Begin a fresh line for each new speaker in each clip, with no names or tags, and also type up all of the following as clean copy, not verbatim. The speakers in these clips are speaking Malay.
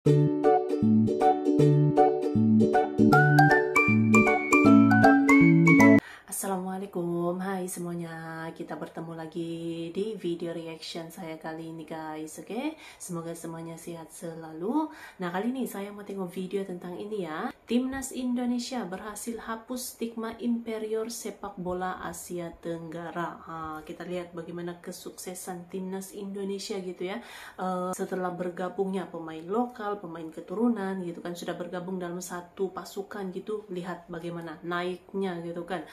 Assalamualaikum, hai semuanya, kita bertemu lagi di video reaction saya kali ini guys, oke? Semoga semuanya sehat selalu. Nah, kali ini saya mau tengok video tentang ini ya. Timnas Indonesia berhasil hapus stigma inferior sepak bola Asia Tenggara. Kita lihat bagaimana kesuksesan Timnas Indonesia gitu ya. Setelah bergabungnya pemain lokal, pemain keturunan gitu kan, sudah bergabung dalam satu pasukan gitu. Lihat bagaimana naiknya gitu kan.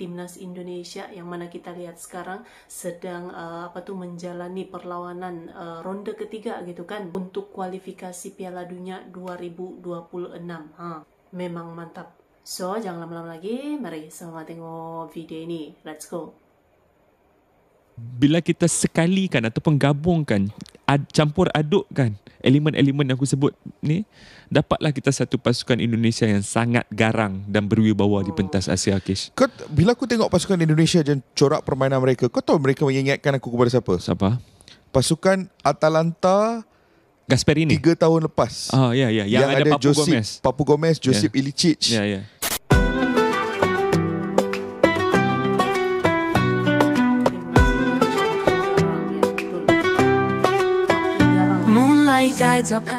Timnas Indonesia yang mana kita lihat sekarang sedang menjalani perlawanan ronde ketiga gitu kan untuk kualifikasi Piala Dunia 2026. Memang mantap. So, jangan lama-lama lagi, mari sama tengok video ini. Let's go.
Bila kita sekalikan ataupun gabungkan, campur adukkan elemen-elemen yang aku sebut ni, dapatlah kita satu pasukan Indonesia yang sangat garang dan berwibawa di pentas Asia, Kish.
Bila aku tengok pasukan Indonesia dan corak permainan mereka, kau tahu mereka mengingatkan aku kepada siapa?
Siapa?
Pasukan Atalanta
Gasperini
3 tahun lepas.
Ya. Yang ada
Papu Gomez, Josip Ilicic.
Ya.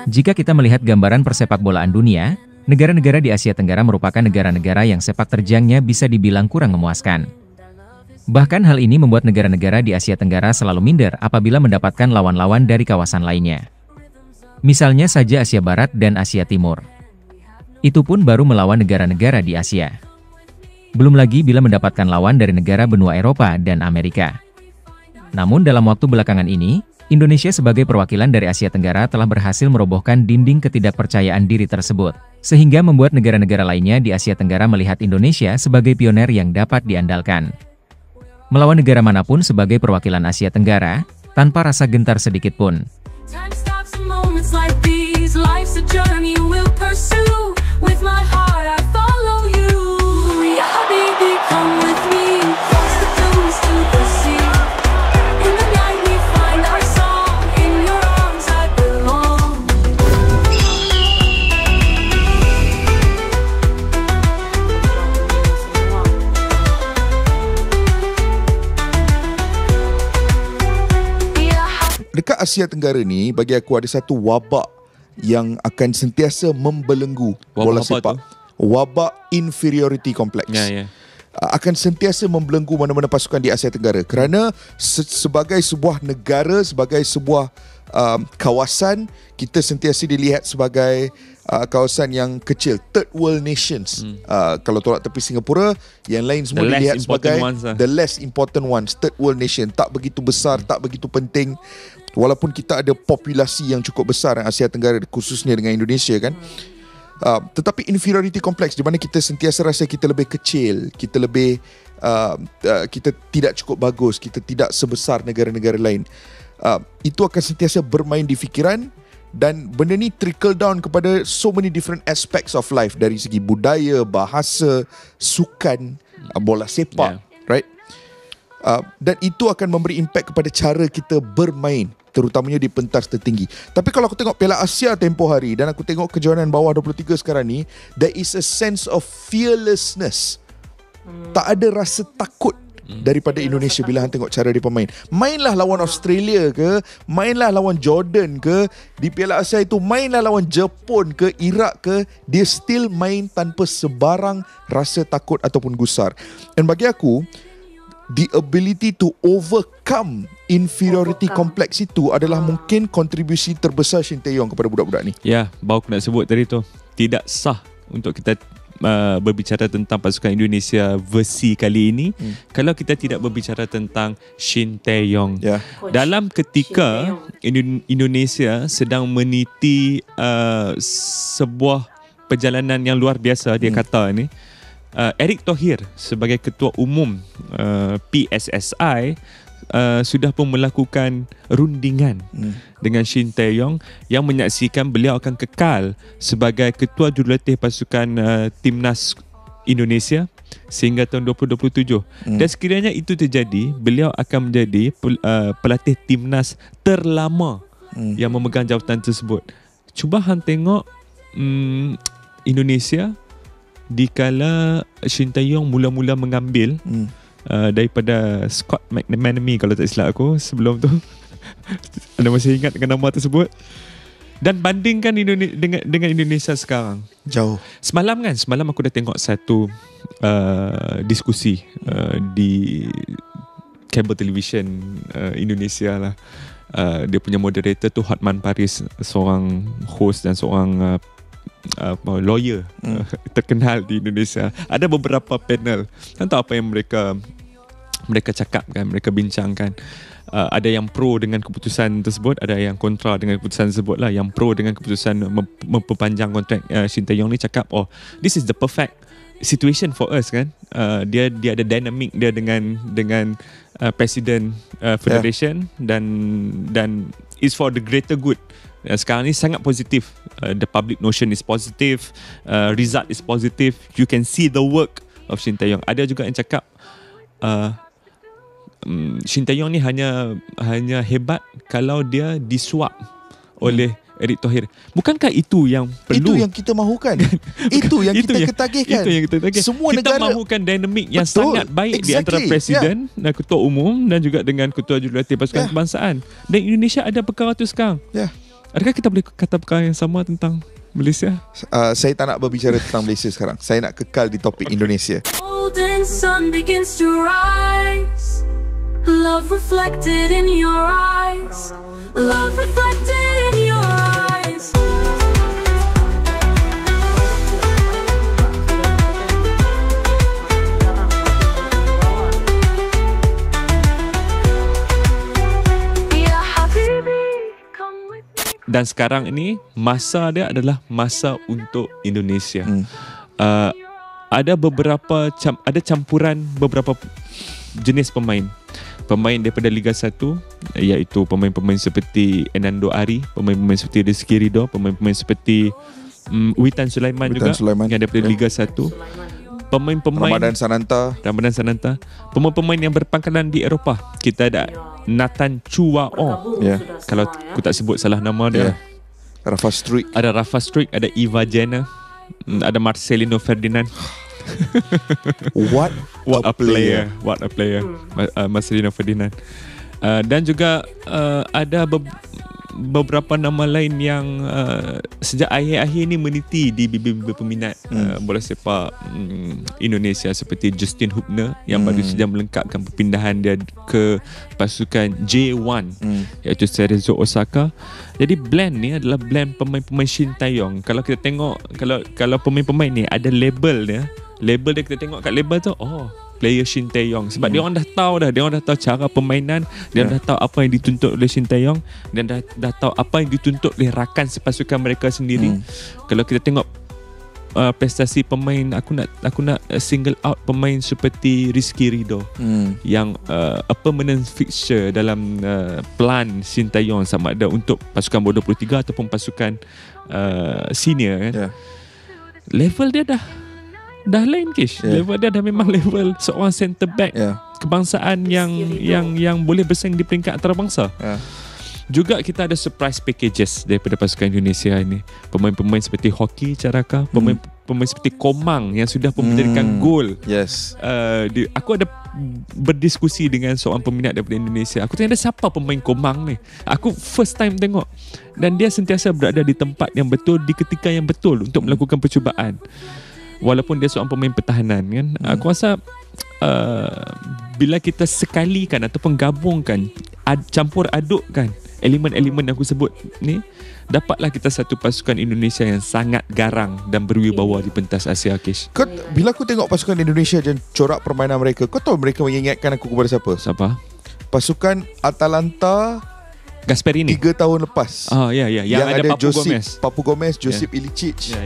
Jika kita melihat gambaran persepakbolaan dunia, negara-negara di Asia Tenggara merupakan negara-negara yang sepak terjangnya bisa dibilang kurang memuaskan. Bahkan hal ini membuat negara-negara di Asia Tenggara selalu minder apabila mendapatkan lawan-lawan dari kawasan lainnya. Misalnya saja Asia Barat dan Asia Timur. Itu pun baru melawan negara-negara di Asia. Belum lagi bila mendapatkan lawan dari negara benua Eropa dan Amerika. Namun dalam waktu belakangan ini, Indonesia sebagai perwakilan dari Asia Tenggara telah berhasil merobohkan dinding ketidakpercayaan diri tersebut, sehingga membuat negara-negara lainnya di Asia Tenggara melihat Indonesia sebagai pioner yang dapat diandalkan. Melawan negara manapun sebagai perwakilan Asia Tenggara, tanpa rasa gentar sedikit pun.
Dekat Asia Tenggara ni, bagi aku ada satu wabak yang akan sentiasa membelenggu bola sepak. Wabak inferiority complex. Akan sentiasa membelenggu mana-mana pasukan di Asia Tenggara. Kerana sebagai sebuah negara, sebagai sebuah kawasan, kita sentiasa dilihat sebagai kawasan yang kecil, third world nations. Kalau tolak tepi Singapura, yang lain semua dilihat sebagai the less important ones, third world nation. Tak begitu besar, tak begitu penting. Walaupun kita ada populasi yang cukup besar Asia Tenggara, khususnya dengan Indonesia kan. Tetapi inferiority complex, di mana kita sentiasa rasa kita lebih kecil, kita lebih kita tidak cukup bagus, kita tidak sebesar negara-negara lain. Itu akan sentiasa bermain di fikiran, dan benda ni trickle down kepada so many different aspects of life, dari segi budaya, bahasa, sukan, bola sepak, right? Dan itu akan memberi impact kepada cara kita bermain, terutamanya di pentas tertinggi. Tapi kalau aku tengok Piala Asia tempoh hari dan aku tengok kejohanan bawah 23 sekarang ni, there is a sense of fearlessness. Tak ada rasa takut daripada Indonesia bila hang tengok cara dia bermain. Mainlah lawan Australia ke, mainlah lawan Jordan ke, di Piala Asia itu mainlah lawan Jepun ke, Iraq ke, dia still main tanpa sebarang rasa takut ataupun gusar. Dan bagi aku, the ability to overcome inferiority complex itu adalah mungkin kontribusi terbesar Shin Tae-yong kepada budak-budak ni.
Ya, baru aku nak sebut tadi tu. Tidak sah untuk kita berbicara tentang pasukan Indonesia versi kali ini kalau kita tidak berbicara tentang Shin Tae-yong. Dalam ketika Indonesia sedang meniti sebuah perjalanan yang luar biasa, dia kata ni, Erick Thohir sebagai ketua umum PSSI sudah pun melakukan rundingan dengan Shin Tae-yong yang menyaksikan beliau akan kekal sebagai ketua jurulatih pasukan timnas Indonesia sehingga tahun 2027. Dan sekiranya itu terjadi, beliau akan menjadi pelatih timnas terlama yang memegang jawatan tersebut. Cuba hang tengok Indonesia dikala Shin Tae-yong mula-mula mengambil daripada Scott McManamy kalau tak silap aku sebelum tu. Anda masih ingat dengan nama tersebut? Dan bandingkan dengan Indonesia sekarang,
jauh.
Semalam aku dah tengok satu diskusi di cable television Indonesia lah. Dia punya moderator tu Hotman Paris, seorang host dan seorang lawyer terkenal di Indonesia. Ada beberapa panel. Entah apa yang mereka cakapkan, mereka bincangkan. Ada yang pro dengan keputusan tersebut, ada yang kontra dengan keputusan tersebut lah. Yang pro dengan keputusan memperpanjang kontrak Shin Tae-yong ni cakap, oh, this is the perfect situation for us kan. Dia ada dynamic dia dengan Presiden Federation dan is for the greater good. Sekarang ni sangat positif. The public notion is positive, result is positive. You can see the work of Shin Tae-yong. Ada juga yang cakap Shin Tae-yong ni hanya hebat kalau dia disuap oleh Erick Thohir. Bukankah itu yang perlu?
Itu yang kita mahukan. Itu yang kita ketagihkan.
Itu yang kita ketagihkan.
Semua
kita
negara
mahukan dinamik yang sangat baik di antara presiden dan ketua umum dan juga dengan ketua jurulatih pasukan kebangsaan. Dan Indonesia ada perkara tu sekarang. Adakah kita boleh kata perkara yang sama tentang Malaysia?
Saya tak nak berbicara tentang Malaysia sekarang. Saya nak kekal di topik Indonesia.
Golden sun begins to rise. Love reflected in your eyes. Love reflected in your eyes. Ya Habibi, come with me.
Dan sekarang ini masa dia adalah masa untuk Indonesia. Ada campuran beberapa jenis pemain daripada Liga 1, iaitu pemain-pemain seperti Enando Ari, pemain-pemain seperti Rizky Ridho, pemain-pemain seperti Witan Sulaiman juga yang daripada Liga 1, pemain-pemain Ramadan Sananta, pemain-pemain yang berpangkalan di Eropah. Kita ada Nathan Chuao, kalau aku tak sebut salah nama dia.
Rafa Struik,
ada Eva Jenner, ada Marcelino Ferdinand. What a player. Marcelino Ferdinand. Dan juga ada beberapa nama lain yang sejak akhir-akhir ini meniti di bibir-bibir peminat bola sepak Indonesia, seperti Justin Hubner yang baru saja melengkapkan perpindahan dia ke pasukan J1 iaitu Cerezo Osaka. Jadi blend ni adalah blend pemain-pemain Shin Tae-yong. Kalau kita tengok, kalau pemain-pemain ni ada label dia kita tengok kat label tu, player Shin Tae-yong, sebab dia orang dah tahu cara permainan, dia dah tahu apa yang dituntut oleh Shin Tae-yong, dan dah tahu apa yang dituntut oleh rakan sepasukan mereka sendiri. Kalau kita tengok prestasi pemain, aku nak single out pemain seperti Rizky Ridho yang a permanent fixture dalam plan Shin Tae-yong, sama ada untuk pasukan bawah 23 ataupun pasukan senior kan. Level dia dah lain, Kish. Level dia dah memang level seorang centre back kebangsaan yang boleh bersaing di peringkat antarabangsa. Juga kita ada surprise packages daripada pasukan Indonesia ini. Pemain-pemain seperti Hoki Caraka, pemain seperti Komang yang sudah memberikan gol. Aku ada berdiskusi dengan seorang peminat daripada Indonesia. Aku tanya dia, siapa pemain Komang ni? Aku first time tengok, dan dia sentiasa berada di tempat yang betul di ketika yang betul untuk melakukan percubaan. Walaupun dia seorang pemain pertahanan kan. Aku rasa bila kita sekalikan ataupun gabungkan, campur adukkan elemen-elemen yang aku sebut ni, dapatlah kita satu pasukan Indonesia yang sangat garang dan berwibawa di pentas Asia, Kish.
Bila aku tengok pasukan Indonesia dan corak permainan mereka, kau tahu mereka mengingatkan aku kepada siapa? Pasukan Atalanta
Gasperini
3 tahun lepas.
Yang ada
Papu Gomez, Josip Ilicic.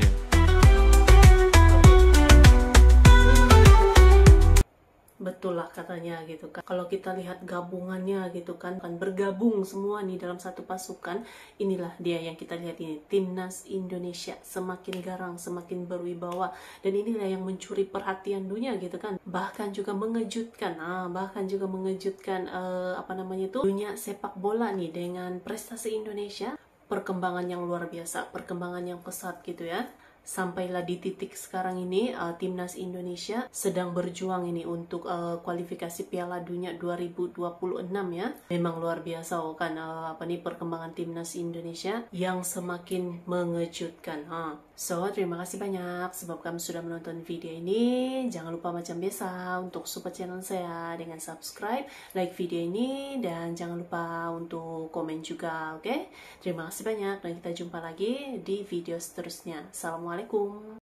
betul lah katanya gitu kan. Kalau kita lihat gabungannya gitu kan bergabung semua nih dalam satu pasukan, inilah dia yang kita lihat ini, timnas Indonesia semakin garang, semakin berwibawa, dan inilah yang mencuri perhatian dunia gitu kan, bahkan juga mengejutkan, dunia sepak bola nih dengan prestasi Indonesia, perkembangan yang luar biasa, perkembangan yang pesat gitu ya. Sampailah di titik sekarang ini timnas Indonesia sedang berjuang ini untuk kualifikasi Piala Dunia 2026 ya. Memang luar biasa kan perkembangan timnas Indonesia yang semakin mengejutkan. So, terima kasih banyak sebab kamu sudah menonton video ini. Jangan lupa macam biasa untuk support channel saya dengan subscribe, like video ini, dan jangan lupa untuk komen juga, oke? Terima kasih banyak dan kita jumpa lagi di video seterusnya. Assalamualaikum.